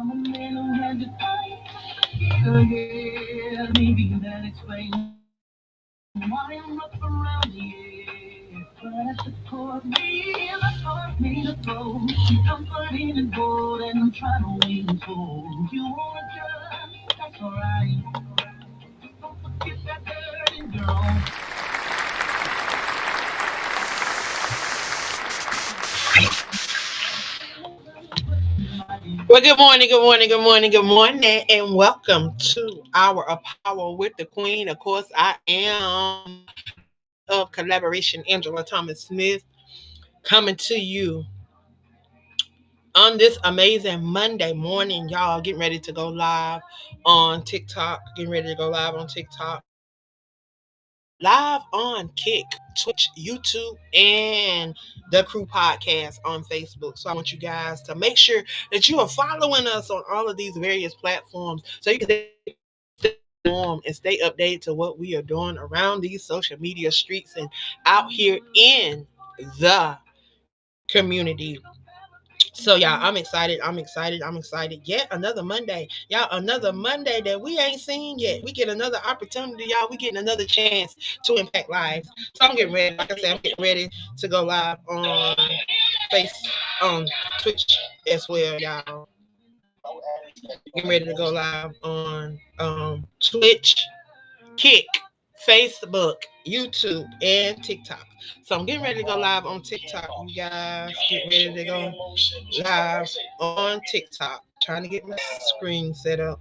I'm a man who had to fight. Yeah, maybe that explains why I'm up around here. But at the core of me, my heart made of gold. I'm burning and bold, and I'm trying to win and fold. You wanna judge? That's alright. Don't forget that dirty girl. Well, good morning, good morning, good morning, good morning, and welcome to Hour of Power with the Queen. Of course, I am the founder of Collaboration, Angela Thomas Smith, coming to you on this amazing Monday morning. Y'all getting ready to go live on TikTok, getting ready to go live on TikTok, live on Kick, Twitch, YouTube, and the Crew Podcast on Facebook. So I want you guys to make sure that you are following us on all of these various platforms so you can stay informed and stay updated to what we are doing around these social media streets and out here in the community. So y'all, I'm excited. I'm excited. I'm excited. Yet another Monday. Y'all, another Monday that we ain't seen yet. We get another opportunity, y'all. We getting another chance to impact lives. So I'm getting ready. Like I said, I'm getting ready to go live on Face on Twitch as well, y'all. Getting ready to go live on Twitch, Kick, Facebook, YouTube, and TikTok. So I'm getting ready to go live on TikTok. You guys get ready to go live on TikTok. Trying to get my screen set up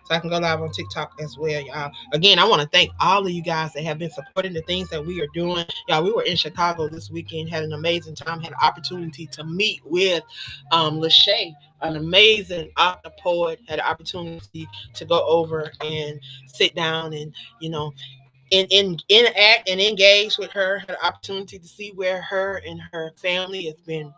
so I can go live on TikTok as well, y'all. Again, I want to thank all of you guys that have been supporting the things that we are doing. Y'all, we were in Chicago this weekend, had an amazing time, had an opportunity to meet with Lachey, an amazing author poet, had an opportunity to go over and sit down and, you know, interact and engage with her, had an opportunity to see where her and her family has been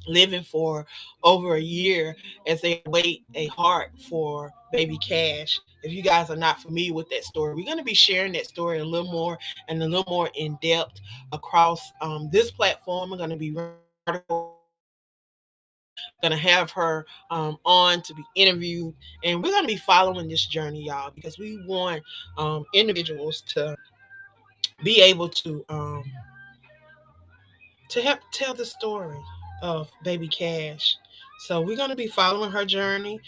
living for over a year as they wait a heart for baby Cash. If you guys are not familiar with that story, we're going to be sharing that story a little more and a little more in depth across this platform. We're going to be article going to have her on to be interviewed, and we're going to be following this journey, y'all, because we want individuals be able to help tell the story of baby Cash. So we're gonna be following her journey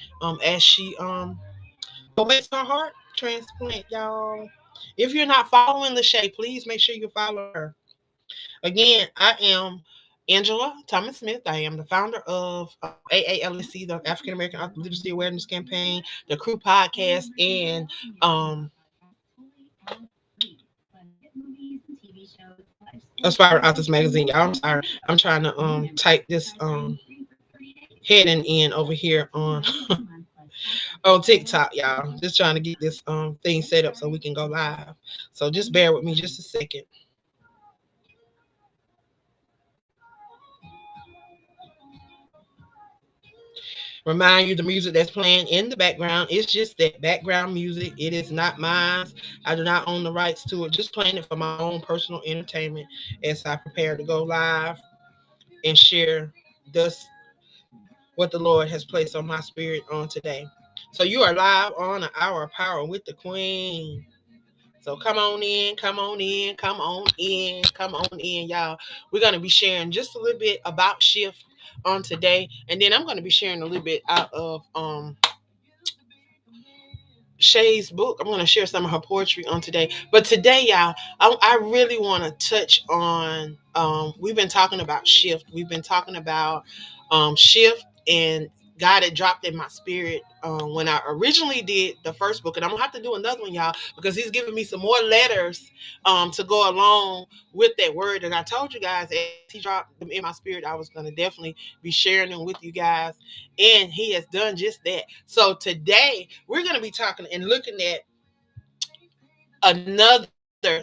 as she awaits her heart transplant, y'all. If you're not following Lachey, please make sure you follow her. Again, I am Angela Thomas Smith. I am the founder of AALSC, the African American Literacy Awareness Campaign, the Crew Podcast, and Aspire Authors Magazine. Y'all, I'm sorry. I'm trying to type this heading in over here on on TikTok, y'all. Just trying to get this thing set up so we can go live. So just bear with me just a second. Remind you the music that's playing in the background is just that background music. It is not mine. I do not own the rights to it. Just playing it for my own personal entertainment as I prepare to go live and share this what the Lord has placed on my spirit on today. So you are live on an hour of power with the Queen. So come on in, come on in, come on in, come on in, y'all. We're gonna be sharing just a little bit about Shift on today, and then I'm gonna be sharing a little bit out of Shay's book. I'm gonna share some of her poetry on today. But today, y'all, I really want to touch on. We've been talking about Shift. We've been talking about Shift, and God had dropped in my spirit when I originally did the first book, and I'm gonna have to do another one, y'all, because He's giving me some more letters to go along with that word. And I told you guys as He dropped them in my spirit, I was gonna definitely be sharing them with you guys, and He has done just that. So today we're gonna be talking and looking at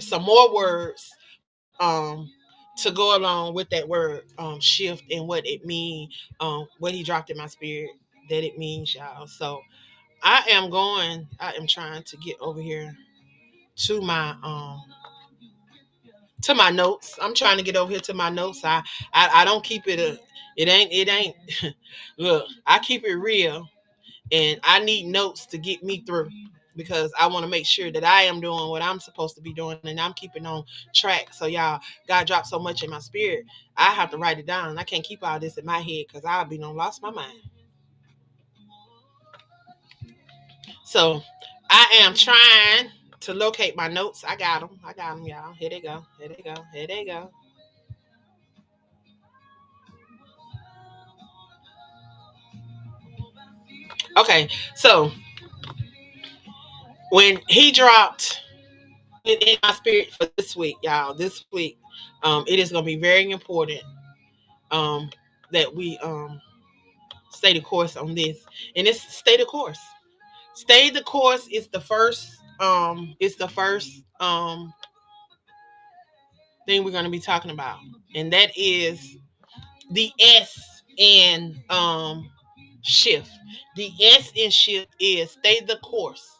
some more words to go along with that word shift and what it means, what He dropped in my spirit that it means, y'all. So I am trying to get over here to my notes. I'm trying to get over here to my notes. I don't keep it it ain't look, I keep it real. And I need notes to get me through because I want to make sure that I am doing what I'm supposed to be doing and I'm keeping on track. So y'all, God dropped so much in my spirit, I have to write it down. I can't keep all this in my head because I'll be done lost my mind. So I am trying to locate my notes. I got them. I got them, y'all. Here they go. Here they go. Here they go. Okay, so when he dropped in my spirit for this week, y'all, this week, it is going to be very important um, that we stay the course on this, and it's stay the course. Stay the course is the first. It's the first thing we're going to be talking about, and that is the S in shift. The S in shift is stay the course.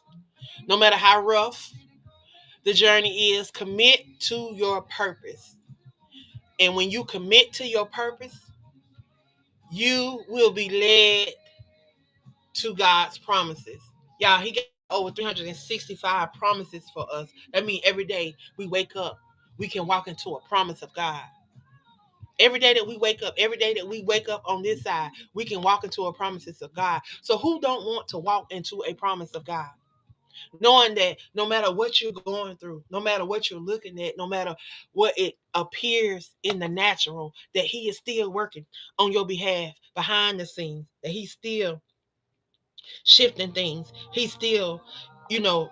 No matter how rough the journey is, commit to your purpose. And when you commit to your purpose, you will be led to God's promises. Y'all, he got over 365 promises for us. That means every day we wake up, we can walk into a promise of God. Every day that we wake up, every day that we wake up on this side, we can walk into a promises of God. So who don't want to walk into a promise of God? Knowing that no matter what you're going through, no matter what you're looking at, no matter what it appears in the natural, that he is still working on your behalf behind the scenes, that he's still shifting things. He's still, you know,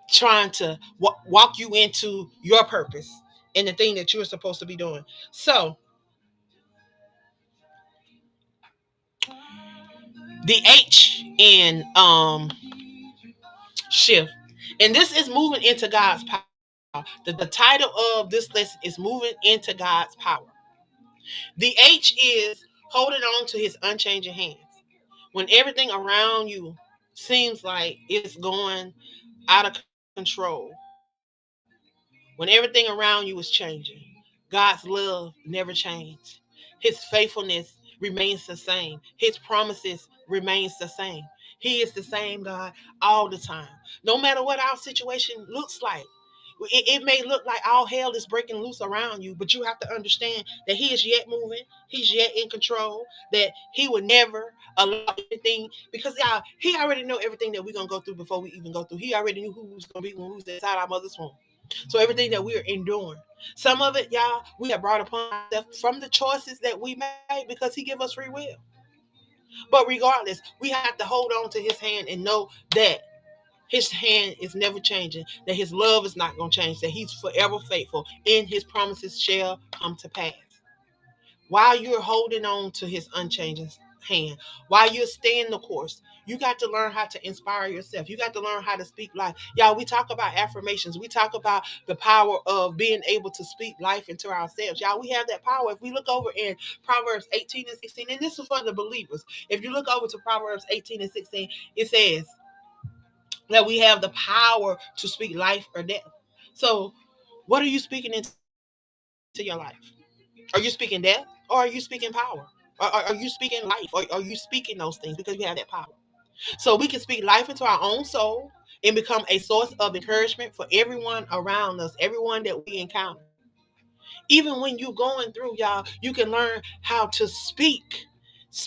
trying to walk you into your purpose and the thing that you're supposed to be doing. So the H in shift, and this is moving into God's power. The title of this lesson is moving into God's power. The H is holding on to his unchanging hands. When everything around you seems like it's going out of control, when everything around you is changing, God's love never changed. His faithfulness remains the same. His promises remains the same. He is the same God all the time. No matter what our situation looks like. It may look like all hell is breaking loose around you, but you have to understand that he is yet moving, he's yet in control, that he would never allow anything because y'all, he already know everything that we're gonna go through before we even go through. He already knew who was gonna be when we was inside our mother's womb. So everything that we are enduring, some of it, y'all, we have brought upon ourselves from the choices that we made because he give us free will. But regardless, we have to hold on to his hand and know that his hand is never changing, that his love is not going to change, that he's forever faithful, and his promises shall come to pass. While you're holding on to his unchanging hand, while you're staying the course, you got to learn how to inspire yourself. You got to learn how to speak life. Y'all, we talk about affirmations. We talk about the power of being able to speak life into ourselves. Y'all, we have that power. If we look over in Proverbs 18 and 16, and this is for the believers. If you look over to Proverbs 18 and 16, it says that we have the power to speak life or death. So, what are you speaking into your life? Are you speaking death or are you speaking power? Are you speaking life or are you speaking those things because you have that power? So we can speak life into our own soul and become a source of encouragement for everyone around us, everyone that we encounter. Even when you're going through, y'all, you can learn how to speak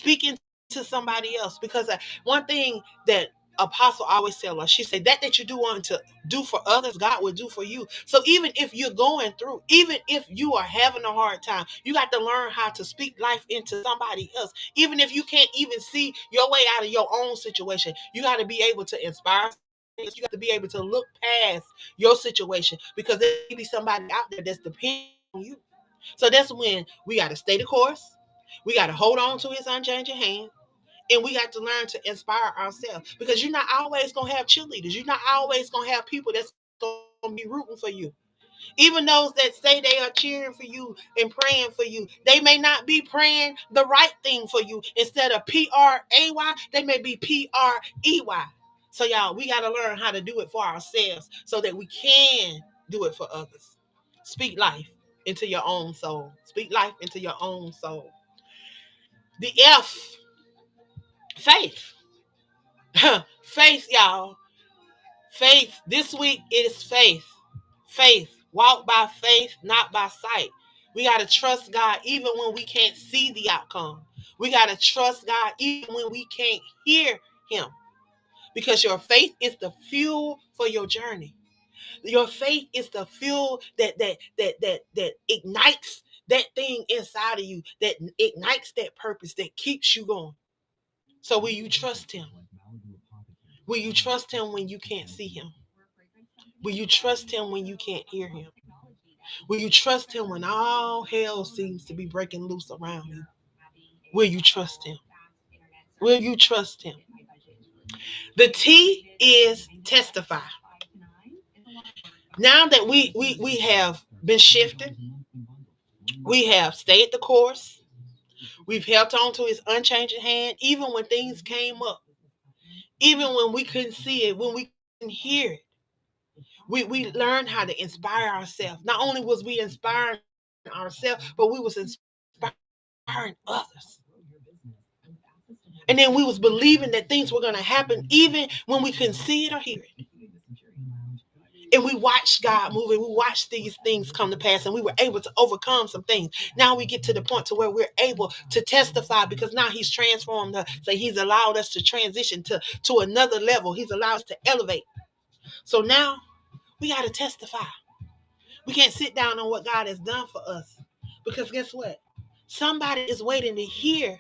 into somebody else. Because one thing that Apostle always tell us, she said that you do want to do for others, God will do for you. So even if you're going through, even if you are having a hard time, you got to learn how to speak life into somebody else. Even if you can't even see your way out of your own situation, you got to be able to inspire somebody else. You got to be able to look past your situation because there may be somebody out there that's depending on you. So that's when we got to stay the course. We got to hold on to his unchanging hand. And we got to learn to inspire ourselves because you're not always going to have cheerleaders. You're not always going to have people that's going to be rooting for you. Even those that say they are cheering for you and praying for you, they may not be praying the right thing for you. Instead of P.R.A.Y., they may be P.R.E.Y. So, y'all, we got to learn how to do it for ourselves so that we can do it for others. Speak life into your own soul. Speak life into your own soul. The F, faith. Faith, y'all. Faith. This week it is faith. Faith. Walk by faith, not by sight. We got to trust God even when we can't see the outcome. We got to trust God even when we can't hear Him. Because your faith is the fuel for your journey. Your faith is the fuel that ignites that thing inside of you, that ignites that purpose, that keeps you going. So will you trust Him? Will you trust Him when you can't see Him? Will you trust Him when you can't hear Him? Will you trust Him when all hell seems to be breaking loose around you? Will you trust Him? Will you trust Him? The T is testify. Now that we have been shifted, we have stayed the course, we've held on to His unchanging hand, even when things came up, even when we couldn't see it, when we couldn't hear it. We learned how to inspire ourselves. Not only was we inspiring ourselves, but we was inspiring others. And then we was believing that things were going to happen even when we couldn't see it or hear it. And we watched God move, and we watched these things come to pass, and we were able to overcome some things. Now we get to the point to where we're able to testify, because now He's transformed us. So He's allowed us to transition to another level. He's allowed us to elevate. So now we got to testify. We can't sit down on what God has done for us, because guess what? Somebody is waiting to hear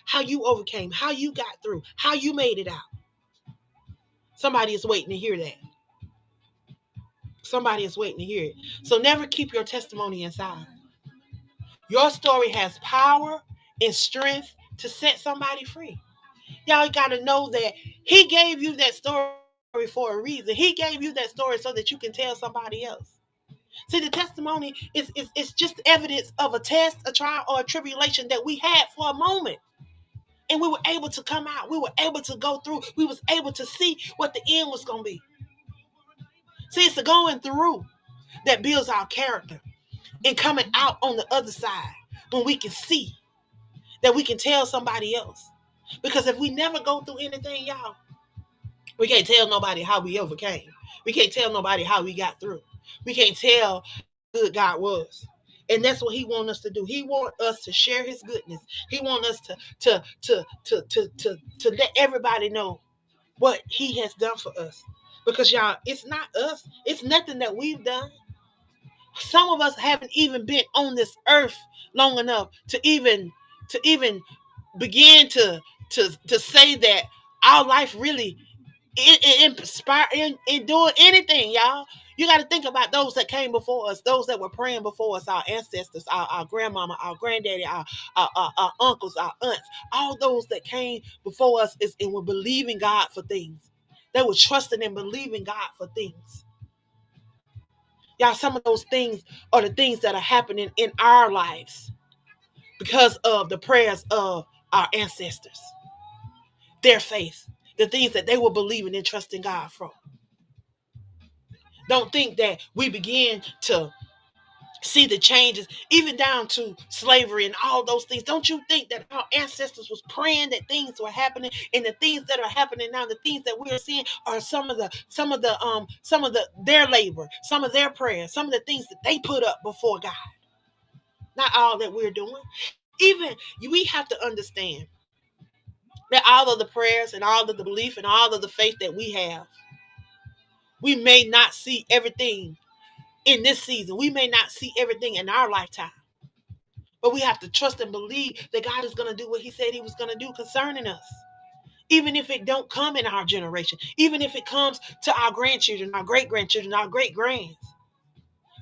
how you overcame, how you got through, how you made it out. Somebody is waiting to hear that. Somebody is waiting to hear it. So never keep your testimony inside. Your story has power and strength to set somebody free. Y'all got to know that He gave you that story for a reason. He gave you that story so that you can tell somebody else. See, the testimony is just evidence of a test, a trial, or a tribulation that we had for a moment. And we were able to come out. We were able to go through. We was able to see what the end was going to be. See, it's the going through that builds our character, and coming out on the other side when we can see that we can tell somebody else. Because if we never go through anything, y'all, we can't tell nobody how we overcame. We can't tell nobody how we got through. We can't tell how good God was. And that's what He wants us to do. He wants us to share His goodness. He wants us to let everybody know what He has done for us. Because y'all, it's not us. It's nothing that we've done. Some of us haven't even been on this earth long enough to even begin to say that our life really inspire in doing anything, y'all. You got to think about those that came before us, those that were praying before us, our ancestors, our grandmama, our granddaddy, our uncles, our aunts, all those that came before us and were believing God for things. They were trusting and believing God for things. Y'all, some of those things are the things that are happening in our lives because of the prayers of our ancestors, their faith, the things that they were believing and trusting God for. Don't think that we begin to see the changes, even down to slavery and all those things. Don't you think that our ancestors was praying that things were happening, and the things that are happening now, the things that we're seeing, are some of the their labor, some of their prayers, some of the things that they put up before God. Not all that we're doing. Even we have to understand that all of the prayers and all of the belief and all of the faith that we have, we may not see everything in this season. We may not see everything in our lifetime. But we have to trust and believe that God is going to do what He said He was going to do concerning us. Even if it don't come in our generation, even if it comes to our grandchildren, our great grandchildren, our great grands.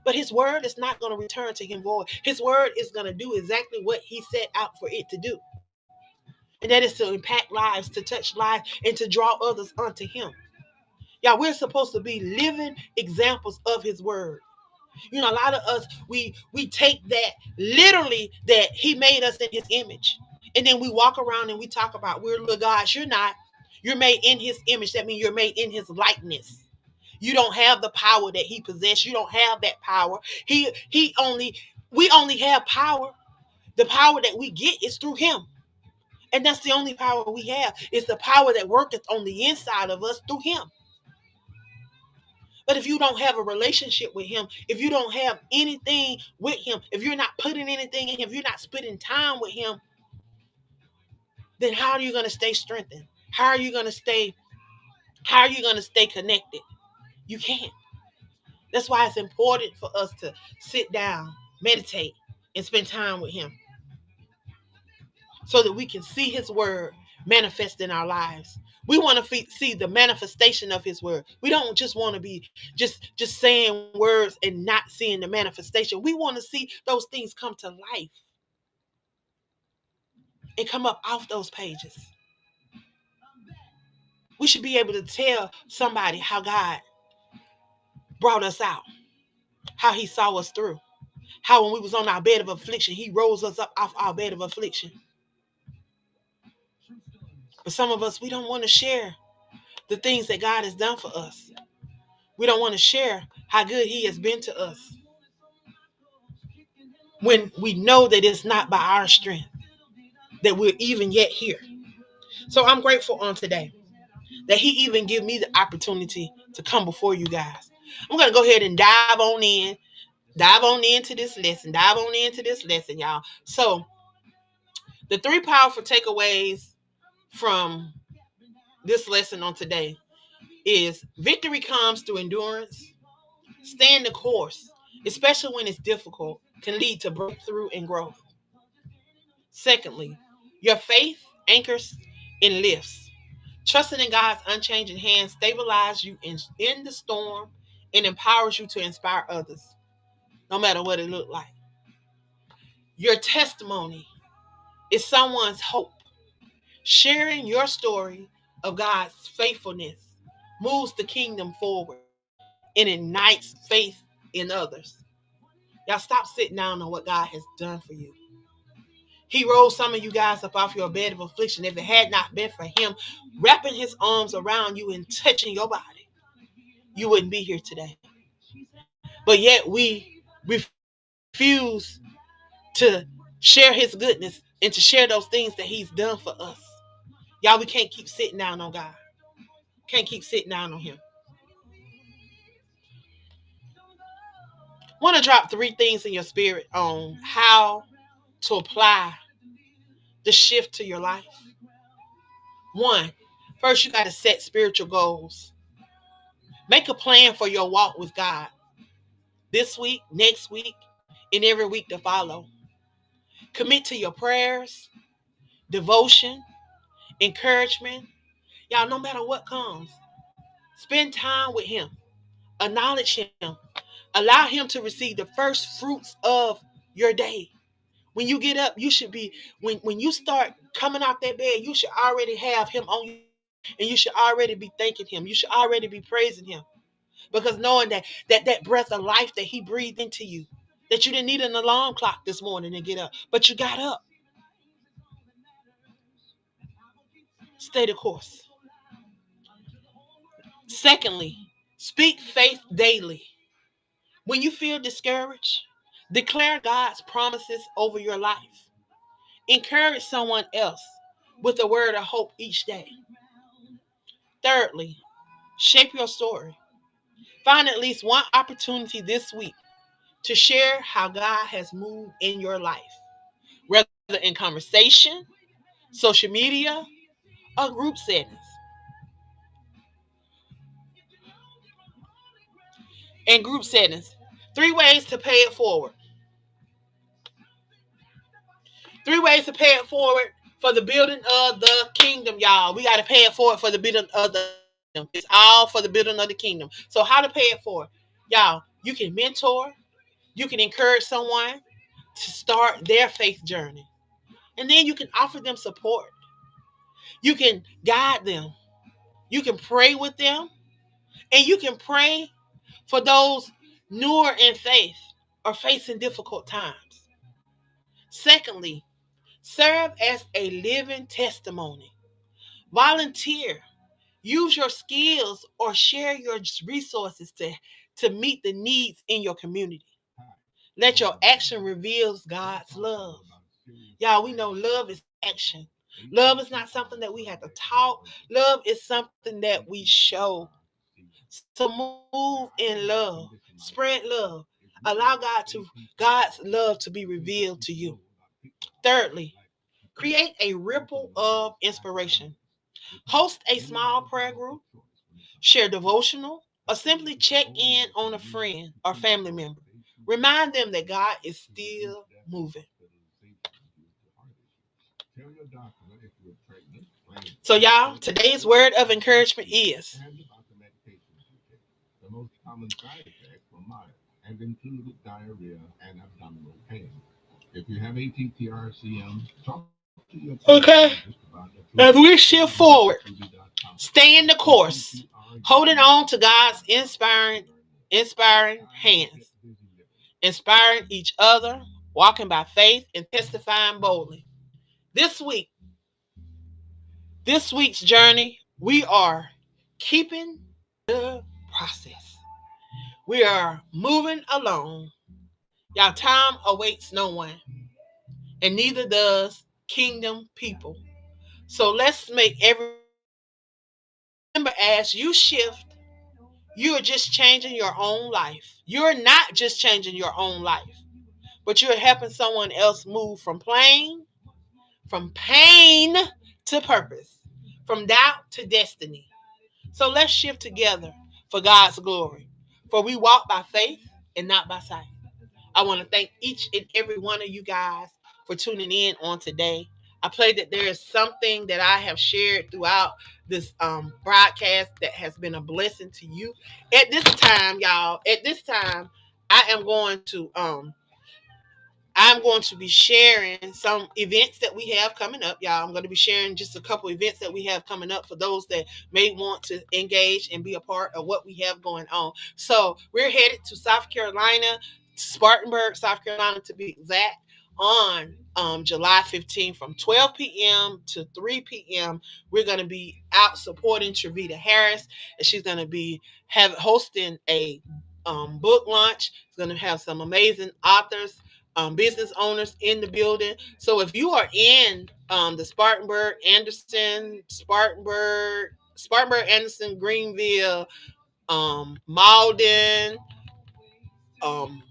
But His word is not going to return to Him void. His word is going to do exactly what He set out for it to do. And that is to impact lives, to touch lives, and to draw others unto Him. Yeah, we're supposed to be living examples of His word. You know, a lot of us, we take that literally, that He made us in His image. And then we walk around and we talk about we're little gods. You're not. You're made in His image. That means you're made in His likeness. You don't have the power that He possessed. You don't have that power. We only have power. The power that we get is through Him. And that's the only power we have. It's the power that worketh on the inside of us through him. But if you don't have a relationship with him, if you don't have anything with him, if you're not putting anything in him, if you're not spending time with him, then how are you going to stay strengthened? How are you going to stay connected? You can't. That's why it's important for us to sit down, meditate, and spend time with him so that we can see his word manifest in our lives. We want to see the manifestation of his word. We don't just want to be just saying words and not seeing the manifestation. We want to see those things come to life and come up off those pages. We should be able to tell somebody how God brought us out, how he saw us through, how when we was on our bed of affliction, he rose us up off our bed of affliction. But some of us, we don't want to share the things that God has done for us. We don't want to share how good he has been to us when we know that it's not by our strength that we're even yet here. So I'm grateful on today that he even give me the opportunity to come before you guys. I'm going to go ahead and dive on into this lesson, y'all. So the three powerful takeaways from this lesson on today is victory comes through endurance. Staying the course, especially when it's difficult, can lead to breakthrough and growth. Secondly, your faith anchors and lifts. Trusting in God's unchanging hand stabilizes you in the storm and empowers you to inspire others, no matter what it looked like. Your testimony is someone's hope. Sharing your story of God's faithfulness moves the kingdom forward and ignites faith in others. Y'all stop sitting down on what God has done for you. He rose some of you guys up off your bed of affliction. If it had not been for him wrapping his arms around you and touching your body, you wouldn't be here today. But yet we refuse to share his goodness and to share those things that he's done for us. Y'all, we can't keep sitting down on God. Can't keep sitting down on him. I want to drop three things in your spirit on how to apply the shift to your life. One, first you got to set spiritual goals. Make a plan for your walk with God this week, next week, and every week to follow. Commit to your prayers, devotion, encouragement. Y'all, no matter what comes, spend time with him. Acknowledge him. Allow him to receive the first fruits of your day. When you get up, you should be, when you start coming off that bed, you should already have him on your lips. And you should already be thanking him. You should already be praising him. Because knowing that breath of life that he breathed into you, that you didn't need an alarm clock this morning to get up, but you got up. Stay the course. Secondly, speak faith daily. When you feel discouraged, declare God's promises over your life. Encourage someone else with a word of hope each day. Thirdly, shape your story. Find at least one opportunity this week to share how God has moved in your life, whether in conversation, social media, or group settings. In group settings, three ways to pay it forward. Three ways to pay it forward for the building of the kingdom, y'all. We got to pay it forward for the building of the kingdom. It's all for the building of the kingdom. So how to pay it forward? Y'all, you can mentor. You can encourage someone to start their faith journey. And then you can offer them support. You can guide them. You can pray with them. And you can pray for those newer in faith or facing difficult times. Secondly, serve as a living testimony. Volunteer. Use your skills or share your resources to meet the needs in your community. Let your action reveal God's love. Y'all, we know love is action. Love is not something that we have to talk. Love is something that we show. So move in love. Spread love. Allow God's love to be revealed to you. Thirdly, create a ripple of inspiration. Host a small prayer group, share devotional, or simply check in on a friend or family member. Remind them that God is still moving. So, y'all, today's word of encouragement is okay. As we shift forward, stay in the course, holding on to God's inspiring hands, inspiring each other, walking by faith, and testifying boldly. This week, this week's journey, we are keeping the process. We are moving along. Y'all, time awaits no one, and neither does kingdom people. So let's make every remember as you shift, you are just changing your own life. You're not just changing your own life, but you're helping someone else move from pain to purpose, from doubt to destiny. So let's shift together for God's glory. For we walk by faith and not by sight. I want to thank each and every one of you guys for tuning in on today. I pray that there is something that I have shared throughout this broadcast that has been a blessing to you. At this time, y'all, at this time, I am going to I'm going to be sharing some events that we have coming up, y'all. I'm going to be sharing just a couple events that we have coming up for those that may want to engage and be a part of what we have going on. So we're headed to South Carolina, Spartanburg, South Carolina to be exact, on July 15th from 12 p.m. to 3 p.m. We're going to be out supporting Trevita Harris, and she's going to be hosting a book launch. It's going to have some amazing authors, business owners in the building. So if you are in the Spartanburg, Anderson, Greenville, Malden, um,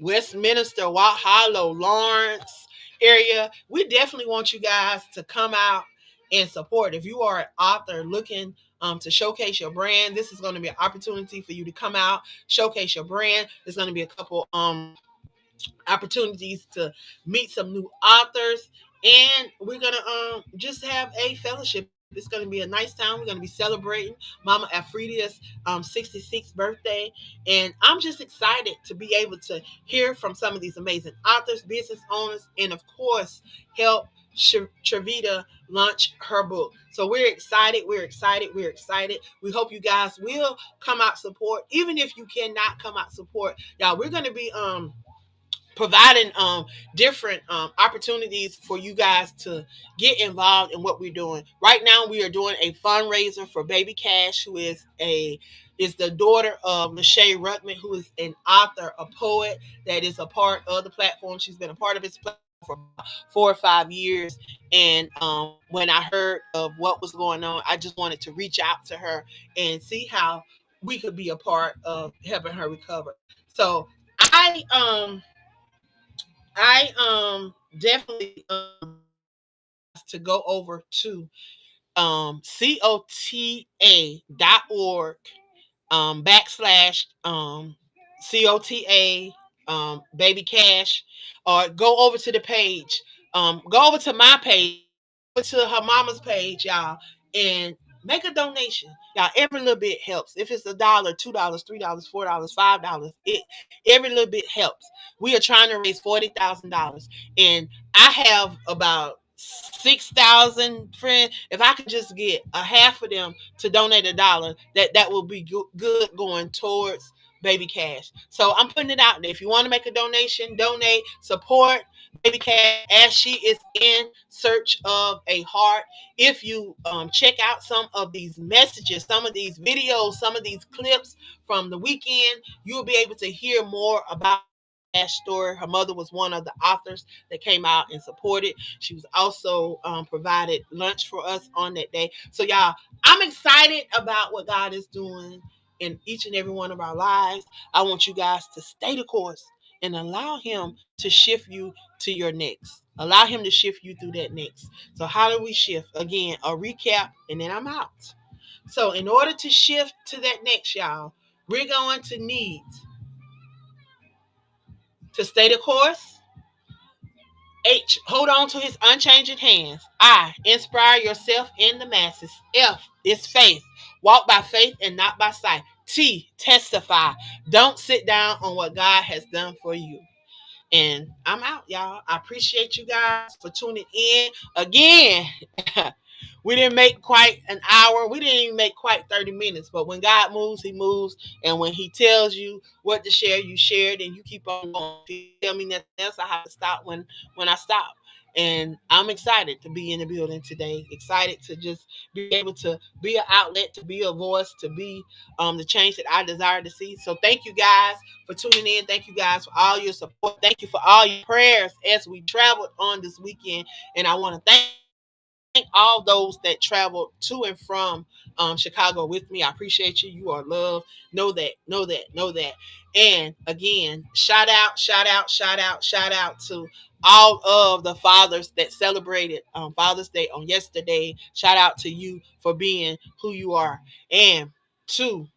Westminster, Walk Hollow, Lawrence area, we definitely want you guys to come out and support. If you are an author looking to showcase your brand, this is going to be an opportunity for you to come out, showcase your brand. There's going to be a couple opportunities to meet some new authors, and we're gonna just have a fellowship. It's gonna be a nice time. We're gonna be celebrating Mama Afridia's 66th birthday, and I'm just excited to be able to hear from some of these amazing authors, business owners, and of course help Trevita launch her book. So we're excited. We're excited. We're excited. We hope you guys will come out support, even if you cannot come out support. Y'all, we're gonna be providing different opportunities for you guys to get involved in what we're doing. Right now we are doing a fundraiser for Baby Cash, who is the daughter of Lachey Ruckman, who is an author, a poet that is a part of the platform. She's been a part of this platform for about 4 or 5 years. And when I heard of what was going on, I just wanted to reach out to her and see how we could be a part of helping her recover. So I definitely want you guys to go over to COTA.org backslash COTA baby cash, or go over to the page. Go over to my page, go over to her mama's page, y'all, and make a donation. Y'all, every little bit helps. If it's $1, $2, $3, $4, $5, every little bit helps. We are trying to raise $40,000, and I have about 6,000 friends. If I could just get a half of them to donate $1, that will be good going towards Baby Cash. So I'm putting it out there. If you want to make a donation, donate, support Baby Cash as she is in search of a heart. If you check out some of these messages, some of these videos, some of these clips from the weekend, you'll be able to hear more about story. Her mother was one of the authors that came out and supported. She was also provided lunch for us on that day. So y'all, I'm excited about what God is doing in each and every one of our lives. I want you guys to stay the course and allow Him to shift you to your next. Allow Him to shift you through that next. So how do we shift? Again, a recap, and then I'm out. So in order to shift to that next, y'all, we're going to need to stay the course. H, hold on to his unchanging hands. I, inspire yourself in the masses. F is faith. Walk by faith and not by sight. T, testify. Don't sit down on what God has done for you. And I'm out, y'all. I appreciate you guys for tuning in. Again, we didn't make quite an hour. We didn't even make quite 30 minutes. But when God moves, He moves. And when He tells you what to share, you share it and you keep on going. If you tell me nothing else, I have to stop when I stop. And I'm excited to be in the building today. Excited to just be able to be an outlet, to be a voice, to be the change that I desire to see. So thank you guys for tuning in. Thank you guys for all your support. Thank you for all your prayers as we traveled on this weekend. And I want to thank all those that traveled to and from Chicago with me. I appreciate you. You are loved. Know that, know that, know that. And again, shout out to all of the fathers that celebrated Father's Day on yesterday. Shout out to you for being who you are. And two,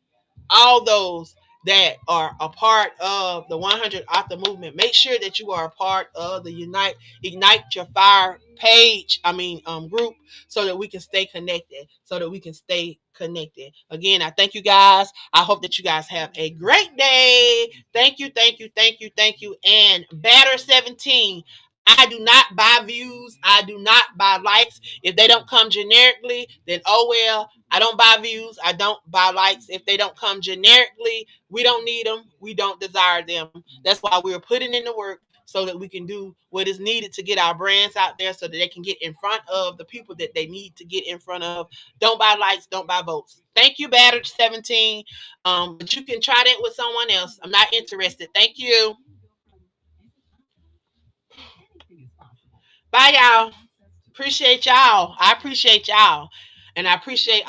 all those that are a part of the 100 author movement, make sure that you are a part of the Ignite Your Fire group, so that we can stay connected, again. I thank you guys. I hope that you guys have a great day. Thank you, thank you, thank you, thank you. And Batter 17, I do not buy views. I do not buy likes. If they don't come generically, then oh well. I don't buy views. I don't buy likes. If they don't come generically, we don't need them. We don't desire them. That's why we're putting in the work, so that we can do what is needed to get our brands out there, so that they can get in front of the people that they need to get in front of. Don't buy likes. Don't buy votes. Thank you, Battered 17. But you can try that with someone else. I'm not interested. Thank you. Bye, y'all. Appreciate y'all. I appreciate y'all. And I appreciate